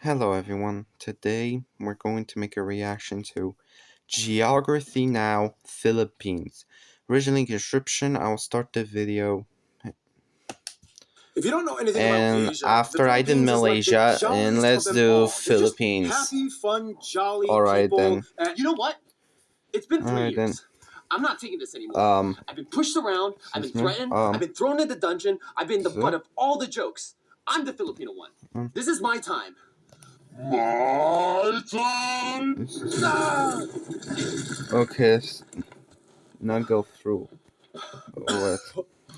Hello everyone, today we're going to make a reaction to Geography Now Philippines. Originally description, I'll start the video. If you don't know anything And about Asia, after I did Malaysia, and let's do Philippines. Happy, fun, jolly Alright people. then. And you know what? It's been 3 Alright then. years. I'm not taking this anymore. I've been pushed around. I've been threatened. I've been thrown in the dungeon. I've been the butt of all the jokes. I'm the Filipino one. This is my time. My time. Okay, now go through.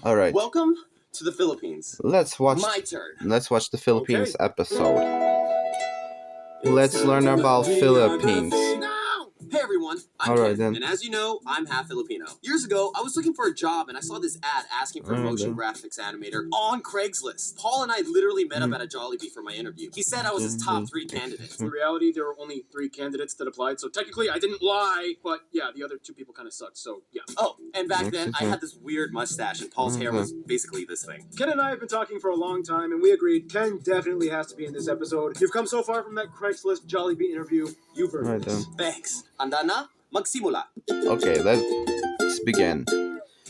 Alright. Welcome to the Philippines. Let's watch. My turn. Let's watch the Philippines episode. Let's learn about Philippines. Hey everyone, I'm Ken, and as you know, I'm half Filipino. Years ago, I was looking for a job and I saw this ad asking for a motion graphics animator on Craigslist. Paul and I literally met up at a Jollibee for my interview. He said I was his top 3 candidates. In reality, there were only 3 candidates that applied, so technically I didn't lie, but yeah, the other 2 people kind of sucked, so yeah. Oh, and back then, I had this weird mustache and Paul's hair was basically this thing. Ken and I have been talking for a long time and we agreed Ken definitely has to be in this episode. You've come so far from that Craigslist Jollibee interview, you've earned this. Thanks. Handa na? Magsimula. Okay, let's begin.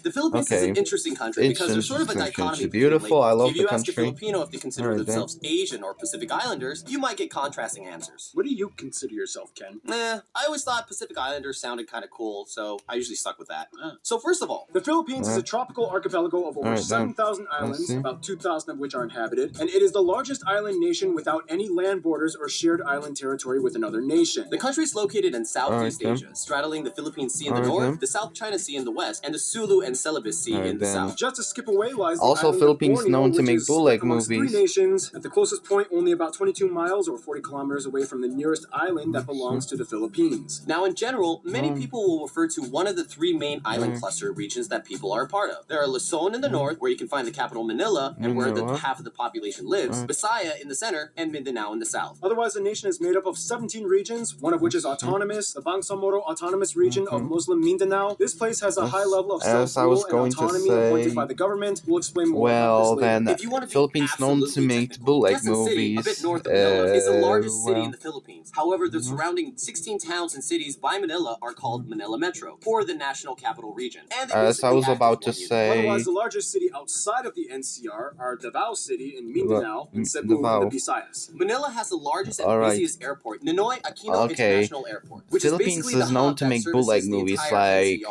The Philippines is an interesting country because there's sort of a dichotomy. It's beautiful. I love the country. If you ask a Filipino if they consider themselves Asian or Pacific Islanders, you might get contrasting answers. What do you consider yourself, Ken? I always thought Pacific Islanders sounded kind of cool, so I usually stuck with that. So first of all, the Philippines is a tropical archipelago of over 7,000 islands, about 2,000 of which are inhabited, and it is the largest island nation without any land borders or shared island territory with another nation. The country is located in Southeast Asia, straddling the Philippine Sea in the north, the South China Sea in the west, and the Sulu and Celebes Sea in the south. Just to skip away lies the also island Philippines of Borneo, known to make which is bootleg amongst movies. 3 nations, at the closest point only about 22 miles or 40 kilometers away from the nearest island that belongs to the Philippines. Now in general, many people will refer to one of the 3 main island cluster regions that people are a part of. There are Luzon in the north, where you can find the capital Manila, and where the half of the population lives, Visaya in the center, and Mindanao in the south. Otherwise, the nation is made up of 17 regions, one of which is autonomous, the Bangsamoro Autonomous Region of Muslim Mindanao. This place has a high level of self-rule and autonomy appointed by the government. We'll explain more about this later. Then if you want to Philippines known to make bootleg movies. City, a bit north of Manila, is the largest city in the Philippines. However, the surrounding 16 towns and cities by Manila are called Manila Metro, or the National Capital Region. And as I was about to say, otherwise, the largest city outside of the NCR are Davao City in Mindanao and Cebu in the Visayas. Manila has the largest and busiest airport, Ninoy Aquino International Airport, which Philippines is basically is known to make bootleg movies like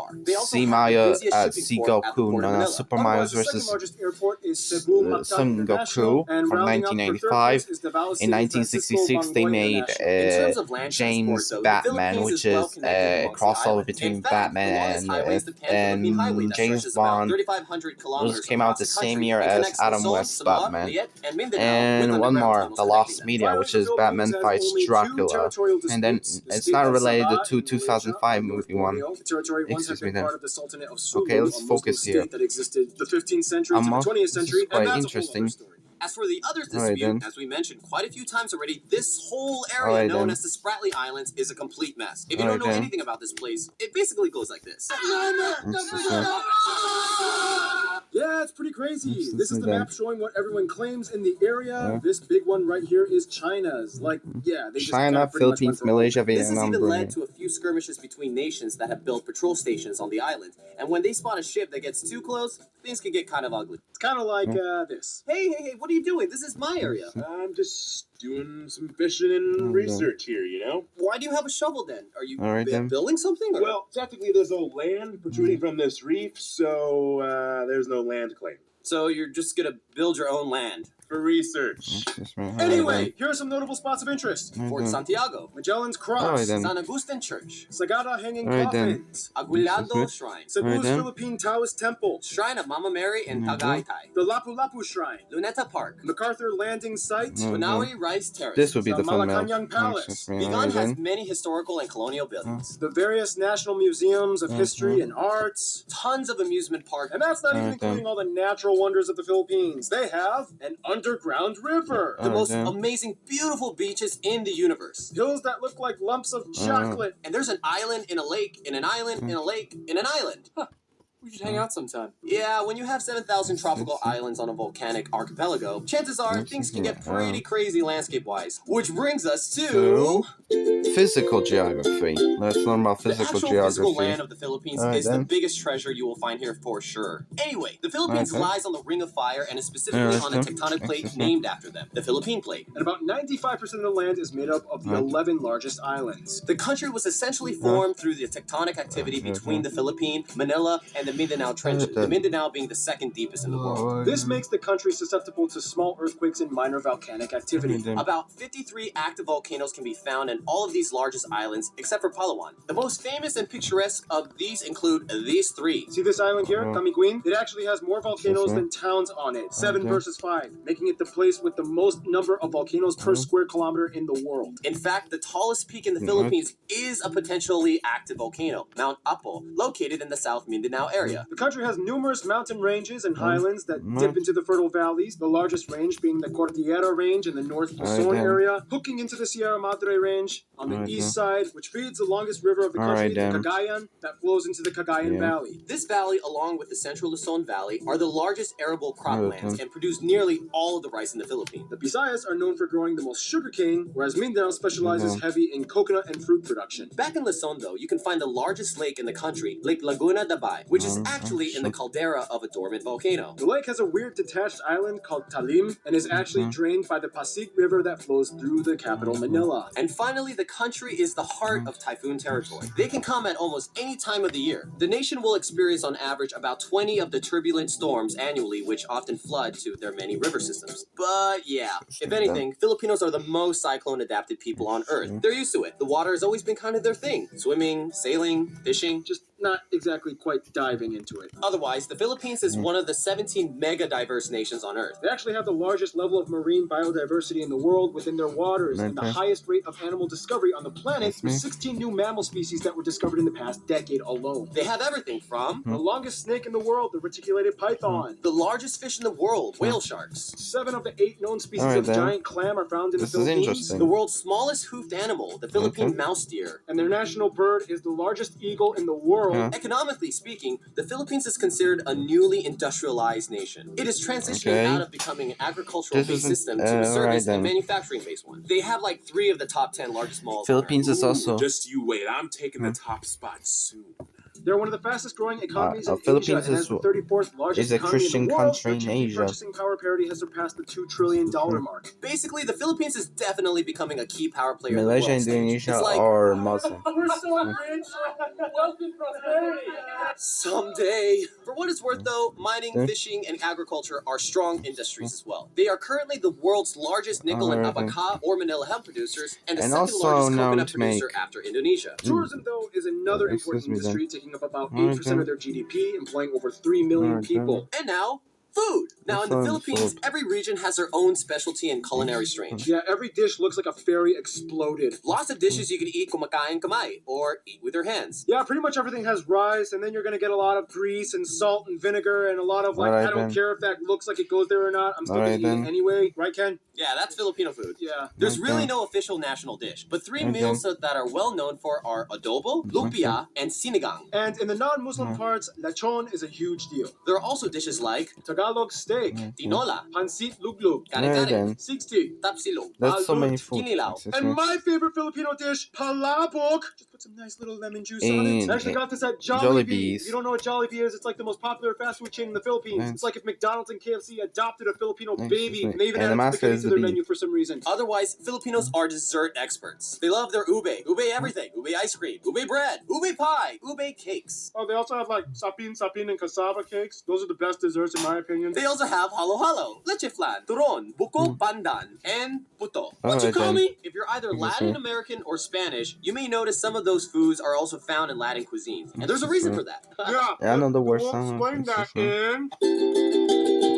Maya at Sigoku, Super Mario vs. Son Goku from 1995. In 1966, they made James Batman, which is a crossover between Batman and James Bond. This came out the same year as Adam West's Batman. And one more, The Lost Media, which is Batman fights Dracula. And then it's not related to 2005 movie one. Excuse me then. Okay, let's focus here. The 15th century to the 20th century, quite interesting. As for the others dispute, as we mentioned quite a few times already, this whole area known as the Spratly Islands is a complete mess. If you don't know anything about this place, it basically goes like this. Yeah, it's pretty crazy. This is the map showing what everyone claims in the area. This big one right here is China's. Like, yeah, they just China, Philippines, Malaysia, Vietnam. This has even led to a few skirmishes between nations that have built patrol stations on the island. And when they spot a ship that gets too close, things can get kind of ugly. It's kind of like this. Hey, what are you doing? This is my area. I'm just doing some fishing and research here, you know? Why do you have a shovel then? Are you building something? Or? Well, technically there's no land protruding from this reef, so there's no land claim. So you're just gonna build your own land? For research. Anyway, here are some notable spots of interest. Fort Santiago, Magellan's Cross, San Agustin Church, Sagada Hanging Coffins, Aguinaldo Shrine, Cebu's Philippine Taoist Temple, Shrine of Mama Mary in Tagaytay, the Lapu-Lapu Shrine, Luneta Park, MacArthur Landing Site, Manawi Rice Terrace, this would be the Malacanang Palace. Vigan has many historical and colonial buildings, the various national museums of history and arts, tons of amusement parks, and that's not even including all the natural wonders of the Philippines. They have an underground river, the most amazing, beautiful beaches in the universe, hills that look like lumps of chocolate, and there's an island in a lake, in an island, in a lake, in an island. We should hang out sometime. Yeah, when you have 7,000 tropical islands on a volcanic archipelago, chances are things can get pretty crazy landscape-wise. Which brings us to... Physical geography. Let's learn about physical the geography. physical land of the Philippines is the biggest treasure you will find here for sure. Anyway, the Philippines lies on the Ring of Fire and is specifically on a tectonic plate named after them, the Philippine Plate. And about 95% of the land is made up of the 11 largest islands. The country was essentially formed through the tectonic activity between the Philippine, Manila, and the Mindanao Trench, the Mindanao being the second deepest in the world. This makes the country susceptible to small earthquakes and minor volcanic activity. About 53 active volcanoes can be found in all of these largest islands, except for Palawan. The most famous and picturesque of these include these three. See this island here, Camiguin? It actually has more volcanoes than towns on it, 7 versus 5, making it the place with the most number of volcanoes per square kilometer in the world. In fact, the tallest peak in the Philippines is a potentially active volcano, Mount Apo, located in the South Mindanao area. The country has numerous mountain ranges and highlands that dip into the fertile valleys, the largest range being the Cordillera Range in the North Luzon area, hooking into the Sierra Madre Range on the east side, which feeds the longest river of the country, the Cagayan, that flows into the Cagayan Valley. This valley, along with the Central Luzon Valley, are the largest arable croplands and produce nearly all of the rice in the Philippines. The Visayas are known for growing the most sugarcane, whereas Mindanao specializes heavy in coconut and fruit production. Back in Luzon, though, you can find the largest lake in the country, Lake Laguna Dabay, which is actually in the caldera of a dormant volcano. The lake has a weird detached island called Talim and is actually drained by the Pasig River that flows through the capital, Manila. And finally, the country is the heart of typhoon territory. They can come at almost any time of the year. The nation will experience on average about 20 of the turbulent storms annually, which often flood to their many river systems. But yeah, if anything, Filipinos are the most cyclone-adapted people on Earth. They're used to it. The water has always been kind of their thing. Swimming, sailing, fishing, just not exactly quite diving into it. Otherwise, the Philippines is one of the 17 mega-diverse nations on Earth. They actually have the largest level of marine biodiversity in the world within their waters and the highest rate of animal discovery on the planet, with 16 new mammal species that were discovered in the past decade alone. They have everything from the longest snake in the world, the reticulated python, the largest fish in the world, whale sharks. 7 of the 8 known species of giant clam are found in the Philippines. The world's smallest hoofed animal, the Philippine mouse deer. And their national bird is the largest eagle in the world. Economically speaking, the Philippines is considered a newly industrialized nation. It is transitioning out of becoming an agricultural-based system to a service and manufacturing-based one. They have like 3 of the top 10 largest malls. Philippines is also... Just you wait, I'm taking the top spot soon. They're one of the fastest growing economies in Philippines Asia and has the 34th largest is a Christian country in Asia. Purchasing power parity has surpassed the $2 trillion mark. Basically, the Philippines is definitely becoming a key power player. Malaysia and Indonesia are Muslim. We're so rich! Wealth and prosperity! Someday. For what it's worth, though, mining, fishing, and agriculture are strong industries as well. They are currently the world's largest nickel and abaca or Manila hemp producers and the second largest coconut producer after Indonesia. Tourism, though, is another important industry, taking up about 8% of their GDP, employing over 3 million people. And now, food. Now, in the Philippines, every region has their own specialty and culinary strain. Yeah, every dish looks like a fairy exploded. Lots of dishes you can eat kumakain kamay, or eat with your hands. Yeah, pretty much everything has rice, and then you're going to get a lot of grease and salt and vinegar and a lot of, like, I don't care if that looks like it goes there or not. I'm still going to eat it anyway. Right, Ken? Yeah, that's Filipino food. Yeah. There's really no official national dish, but 3 meals that are well known for are adobo, lumpia, and sinigang. And in the non-Muslim parts, lechon is a huge deal. There are also dishes like Tagalog steak, tinola, pansit luglug, kare-kare, sixty, tapsilog, That's so many food. kinilaw. And my favorite Filipino dish, palabok. Just put some nice little lemon juice on it. I actually got this at Jollibee. If you don't know what Jollibee is, it's like the most popular fast food chain in the Philippines. It's like if McDonald's and KFC adopted a Filipino baby, and they even added spaghetti to their menu for some reason. Otherwise, Filipinos are dessert experts. They love their ube everything, ube ice cream, ube bread, ube pie, ube cakes. Oh, they also have like sapin, and cassava cakes. Those are the best desserts in my opinion. They also have halo-halo, leche flan, turon, buko, pandan, and puto. What you call me? If you're either Latin American or Spanish, you may notice some of those foods are also found in Latin cuisine. And there's a reason for that. Yeah, I know the worst we'll explain that in...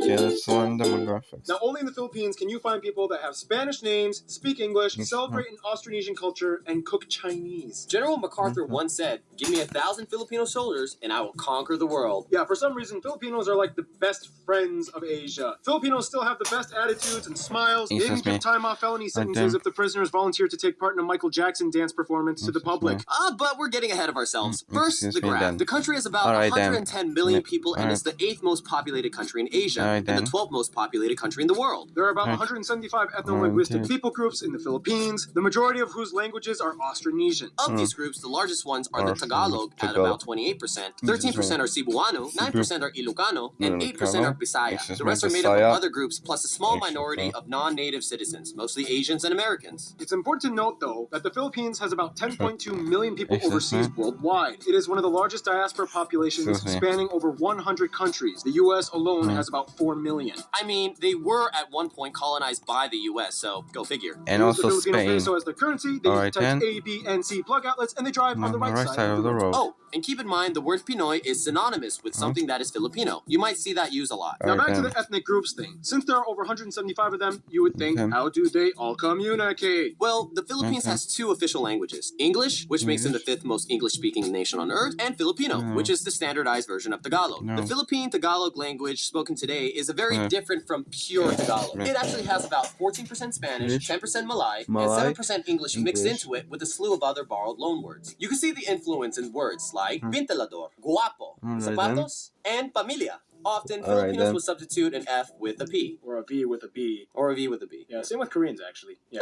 Yeah, let's learn demographics. Now, only in the Philippines can you find people that have Spanish names, speak English, celebrate an Austronesian culture, and cook Chinese. General MacArthur once said, "Give me 1,000 Filipino soldiers, and I will conquer the world." Yeah, for some reason, Filipinos are like the best friends of Asia. Filipinos still have the best attitudes and smiles. They even give time off felony sentences if the prisoners volunteered to take part in a Michael Jackson dance performance to the public. But we're getting ahead of ourselves. First, Excuse the me graph. then. The country is about Alright then. 110 million people and Alright. is the 8th most populated country in Asia Alright and the then. 12th most populated country in the world. There are about Right. 175 ethno-linguistic Okay. people groups in the Philippines, the majority of whose languages are Austronesian. Of these groups, the largest ones are the Tagalog at Tagalog. about 28%, 13% are Cebuano, 9% are Ilocano, and 8% are Bisaya. The rest are made up Bisaya. of other groups plus a small minority of non-native citizens, mostly Asians and Americans. It's important to note, though, that the Philippines has about 10.2 million people Excuse overseas me? worldwide. It is one of the largest diaspora populations Excuse me? spanning over 100 countries. The U.S. alone has about 4 million. I mean, they were at one point colonized by the US, so go figure. And Use also the Filipino Spain. peso as their currency. They Alright use types then. A, B, and C plug outlets, and they drive on the right side of the road. Oh, and keep in mind the word Pinoy is synonymous with something that is Filipino. You might see that used a lot. Now back to Alright the ethnic groups thing. Since there are over 175 of them, you would think, Okay. how do they all communicate? Well, the Philippines Okay. has two official languages, English, which makes them the English. fifth most English-speaking nation on earth, and Filipino, No. which is the standardized version of Tagalog. No. The Philippine Tagalog language spoken today is a very No. different from pure Tagalog. No. It actually has about 14% Spanish, English. 10% Malay, and Malay. 7% English mixed English. into it with a slew of other borrowed loanwords. You can see the influence in words like Hmm. pintalador, guapo, Alright zapatos, and familia. Often, Alright Filipinos then. will substitute an F with a P, Or a V with a B. or a V with a B. Yeah, same with Koreans, actually. Yeah.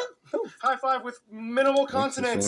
High five with minimal consonants.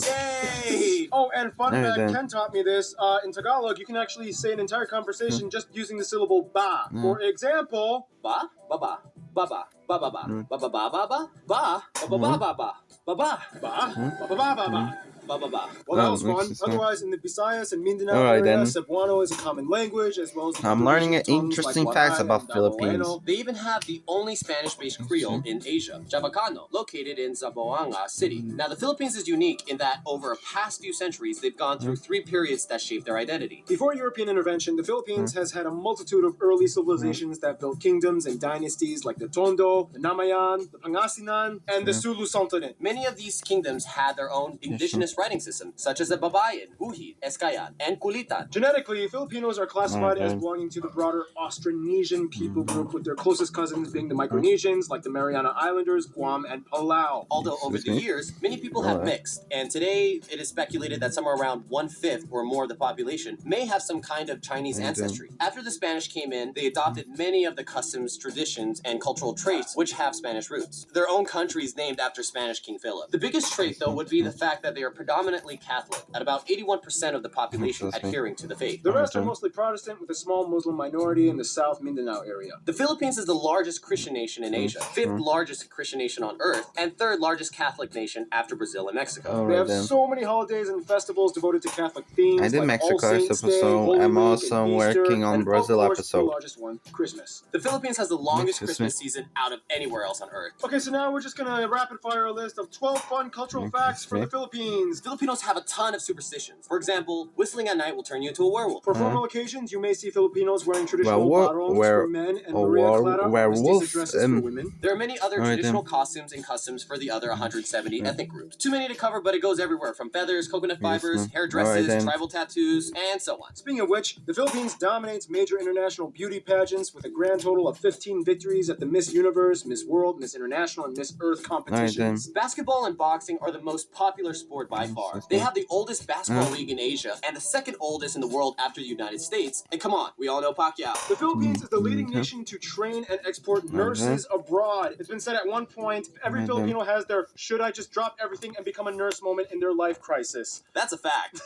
Yay! Oh, and fun Alright fact, then. Ken taught me this. In Tagalog, you can actually say an entire conversation just using the syllable ba. For example, Ba, ba ba, ba ba, ba ba ba, Mm. ba ba ba ba ba, ba, ba ba ba ba ba, ba ba, ba, ba, ba, ba, ba, ba. ba ba ba. Well, that was Oh, fun. interesting. Otherwise, in the Visayas and Mindanao Alright area, then. Cebuano is a common language, as well as the I'm other learning regional tongues interesting like facts Waray about and Philippines. Damoeno. They even have the only Spanish-based Creole in Asia, Chavacano, located in Zamboanga City. Now, the Philippines is unique in that over a past few centuries, they've gone through three periods that shape their identity. Before European intervention, the Philippines has had a multitude of early civilizations that built kingdoms and dynasties like the Tondo, the Namayan, the Pangasinan, and the Sulu Sultanate. Many of these kingdoms had their own indigenous writing system, such as the Babayan, Buhid, Eskayan, and Kulitan. Genetically, Filipinos are classified as Okay. belonging to the broader Austronesian people group, with their closest cousins being the Micronesians, like the Mariana Islanders, Guam, and Palau. Although over the Excuse me? years, many people have Alright. mixed, and today it is speculated that somewhere around 1/5 or more of the population may have some kind of Chinese Okay. ancestry. After the Spanish came in, they adopted many of the customs, traditions, and cultural traits which have Spanish roots. Their own country is named after Spanish King Philip. The biggest trait, though, would be the fact that they are predominantly Catholic, at about 81% of the population Interesting. adhering to the faith. The rest are Okay. mostly Protestant, with a small Muslim minority in the South Mindanao area. The Philippines is the largest Christian nation in Asia, fifth largest Christian nation on earth, and third largest Catholic nation after Brazil and Mexico. They Alright have then. so many holidays and festivals devoted to Catholic themes. I did like Mexico All Saints Day, episode. Holy I'm Week, also and Easter, working on and Brazil of course, episode. The largest one, Christmas. The Philippines has the longest Excuse Christmas season out of anywhere else on earth. Okay, so now we're just gonna rapid fire a list of 12 fun cultural facts for the Philippines. Filipinos have a ton of superstitions. For example, whistling at night will turn you into a werewolf. For formal occasions, you may see Filipinos wearing traditional Well, barongs where- for men and or Maria were- Clara werewolf, dresses for women. There are many other Alright, traditional then. costumes and customs for the other 170 ethnic groups. Too many to cover, but it goes everywhere from feathers, coconut fibers, ma'am. hair dresses, Alright, then. tribal tattoos, and so on. Speaking of which, the Philippines dominates major international beauty pageants with a grand total of 15 victories at the Miss Universe, Miss World, Miss International, and Miss Earth competitions. Basketball and boxing are the most popular sport by far. They have the oldest basketball league in Asia and the second oldest in the world after the United States. And come on, we all know Pacquiao. The Philippines is the leading nation to train and export nurses abroad. It's been said at one point, every Filipino has their should I just drop everything and become a nurse moment in their life crisis. That's a fact.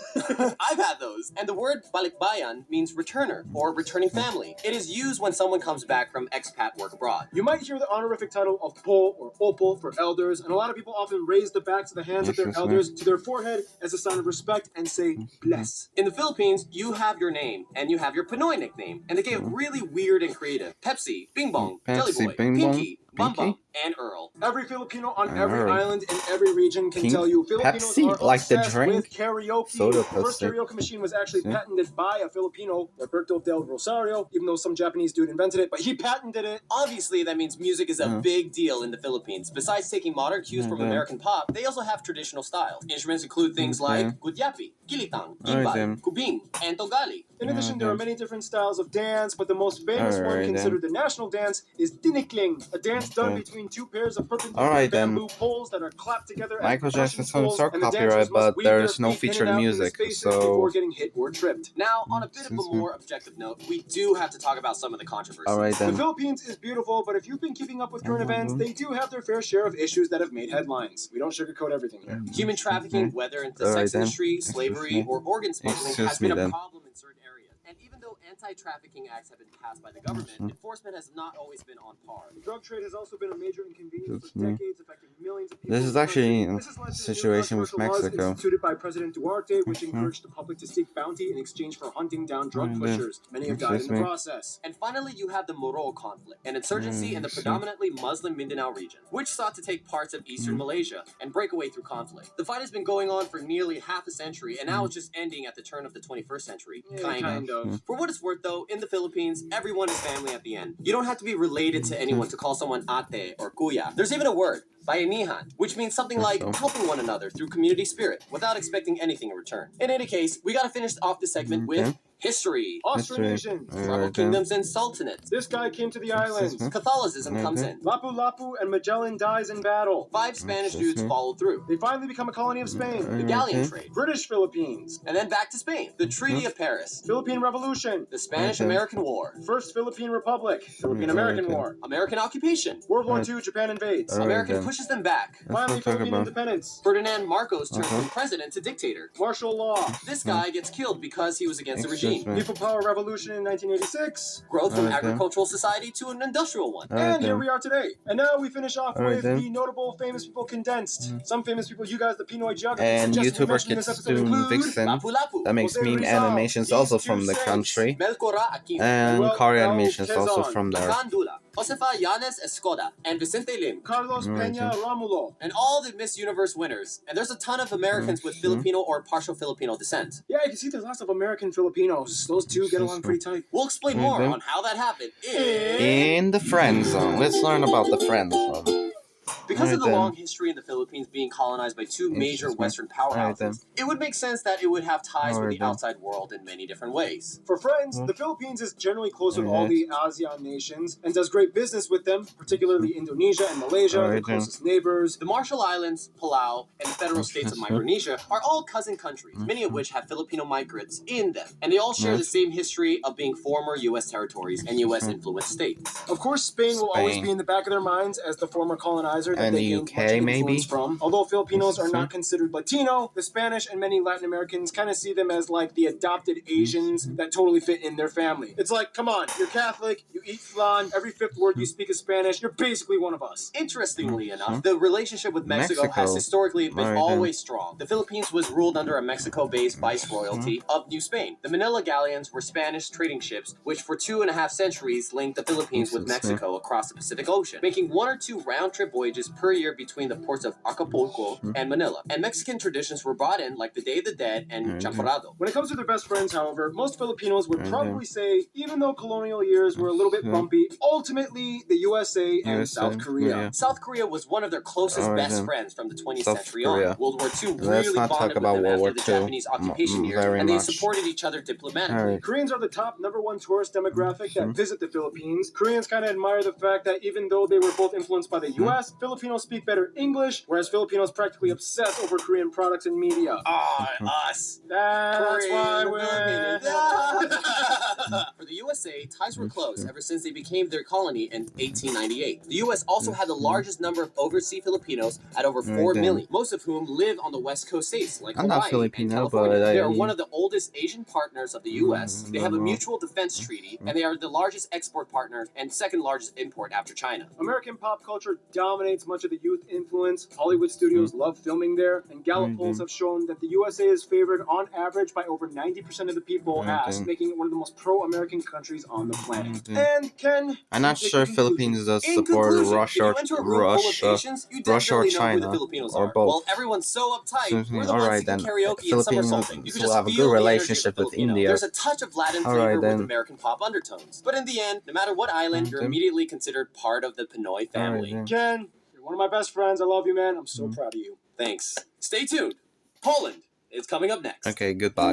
I've had those. And the word balikbayan means returner or returning family. It is used when someone comes back from expat work abroad. You might hear the honorific title of po or opo for elders, and a lot of people often raise the backs of the hands of their Yes, elders to their forehead as a sign of respect and say, bless. In the Philippines, you have your name and you have your Pinoy nickname, and they get really weird and creative. Pepsi, Bing Bong, Jelly Pepsi, Boy, Bing Bong, Pinky, Bum Bum, Pinky? and Earl. Every Filipino on And every Earl. island in every region can Pink tell you Filipinos Pepsi, are like the obsessed drink. with karaoke. Soda The first Pepsi. karaoke machine was actually See? patented by a Filipino, Roberto del Rosario, even though some Japanese dude invented it, but he patented it. Obviously, that means music is a big deal in the Philippines. Besides taking modern cues from Okay. American pop, they also have traditional styles. Instruments include things Okay. like gudyapi, kilitang, Alright gimbal, then. kubing, and togali. In addition, there are many different styles of dance, but the most famous one Alright, then. considered the national dance is tinikling, a dance dance done between two pairs of perpendicular Alright, then. bamboo poles that are clapped together. Michael as Jackson percussion songs are poles, and the copyright, dancers must but weave their there's no feet in featured and out in the music, spaces so before getting hit or tripped. Now, on a bit of a more objective note, we do have to talk about some of the controversies. alright The then. Philippines is beautiful, but if you've been keeping up with current events, they do have their fair share of issues that have made headlines. We don't sugarcoat everything here. Human trafficking, whether in the Alright sex then. industry, Excuse slavery, me. or organ smuggling, Excuse has been me a then. problem in certain areas. And even though anti-trafficking acts have been passed by the government, enforcement has not always been on par. The drug trade has also been a major inconvenience Excuse for me. decades, affecting millions of people. This is actually a This has led to the situation with numerous martial laws Mexico. instituted by President Duarte, which encouraged the public to seek bounty in exchange for hunting down drug Alright then. pushers. Many have died in Excuse the me. process. And finally, you have the Moro conflict, an insurgency in the predominantly Muslim Mindanao region, which sought to take parts of eastern Malaysia and break away through conflict. The fight has been going on for nearly half a century, and now it's just ending at the turn of the 21st century. Kind of. For what it's worth, though, in the Philippines, everyone is family at the end. You don't have to be related to anyone to call someone ate or kuya. There's even a word, bayanihan, which means something like helping one another through community spirit without expecting anything in return. In any case, we gotta finish off this segment with history. Austronesians. Tribal kingdoms and sultanates. This guy came to the islands. Catholicism comes in. Lapu-Lapu and Magellan dies in battle. 5 Spanish dudes followed through. They finally become a colony of Spain. The galleon trade. British Philippines. And then back to Spain. The Treaty of Paris. Philippine Revolution. The Spanish-American War. First Philippine Republic. Philippine-American War. American occupation. World War II, Japan invades. American pushes them back. Finally, Philippine independence. Ferdinand Marcos turned from president to dictator. Martial law. This guy gets killed because he was against the regime. People Power Revolution in 1986. Growth from agricultural society to an industrial one. And here we are today. And now we finish off Alright with then. the notable famous people condensed. Some famous people, you guys, the Pinoy geography. And suggested we YouTuber mention in this episode Kitsune include Vixen Lapu-Lapu. that makes Jose meme Rizal, animations these also two from the saints. country, Melcora Aquino. and Manuel car L. animations also Quezon. from there. Gandula. Josefa Yanes Escoda. And Vicente Lim. Carlos Peña Romulo. And all the Miss Universe winners. And there's a ton of Americans with Filipino or partial Filipino descent. Yeah, you can see there's lots of American Filipinos. Those two get along pretty tight. We'll explain more on how that happened In the friend zone. Let's learn about the friend zone. Because of the Alright then. long history in the Philippines being colonized by two major Interesting. Western Alright then. powerhouses, it would make sense that it would have ties with Alright the then. outside world in many different ways. For friends, the Philippines is generally close with all the ASEAN nations and does great business with them, particularly Indonesia and Malaysia, the Alright then. closest neighbors. The Marshall Islands, Palau, and the federal states of Micronesia are all cousin countries, many of which have Filipino migrants in them, and they all share the same history of being former U.S. territories and U.S.-influenced states. Of course, Spain will always Spain. be in the back of their minds as the former colonizer that And they the gained UK, much influence maybe? from. Although Filipinos are not considered Latino, the Spanish and many Latin Americans kind of see them as like the adopted Asians that totally fit in their family. It's like, come on, you're Catholic, you eat flan, every fifth word you speak is Spanish, you're basically one of us. Interestingly enough, the relationship with Mexico has Mexico. historically been Alright then. always strong. The Philippines was ruled under a Mexico-based viceroyalty of New Spain. The Manila galleons were Spanish trading ships, which for 2.5 centuries linked the Philippines with Mexico across the Pacific Ocean, making 1 or 2 round-trip voyages per year between the ports of Acapulco and Manila. And Mexican traditions were brought in, like the Day of the Dead and Champorado. When it comes to their best friends, however, most Filipinos would probably say, even though colonial years were a little bit bumpy, ultimately the USA and USA, South Korea. yeah. South Korea was one of their closest Alright best then. friends from the 20th South century Korea. on. World War II Let's really not talk bonded about with them World after War the II Japanese occupation years, very and they much. supported each other diplomatically. Alright. Koreans are the top #1 tourist demographic that visit the Philippines. Koreans kind of admire the fact that even though they were both influenced by the US, Filipinos speak better English, whereas Filipinos practically obsess over Korean products and media. Us. That's why we're... For the USA, ties were close ever since they became their colony in 1898. The US also had the largest number of overseas Filipinos at over 4 million, most of whom live on the West Coast states like I'm not Hawaii and Filipino, California. but They are I- one of the oldest Asian partners of the US. They have a mutual defense treaty, and they are the largest export partner and second largest import after China. American pop culture dominates much of the youth influence. Hollywood studios love filming there, and Gallup polls have shown that the USA is favored on average by over 90% of the people asked, making it one of the most pro-American countries on the planet. And Ken, I'm not take sure the conclusion. Philippines does In support conclusion, Russia, if you enter a room full of Asians, you Russia or definitely know who the China, Filipinos or are. both. Well, everyone's so uptight, we're the ones Alright who can then. karaoke and Philippines somersaulting. You can will just have a feel good the energy of relationship the with Filipino. India. There's a touch of Latin Alright flavor then. with American pop undertones. But in the end, no matter what island, you're immediately considered part of the Pinoy family. then. Ken, you're one of my best friends. I love you, man. I'm so proud of you. Thanks. Stay tuned. Poland is coming up next. Okay, goodbye.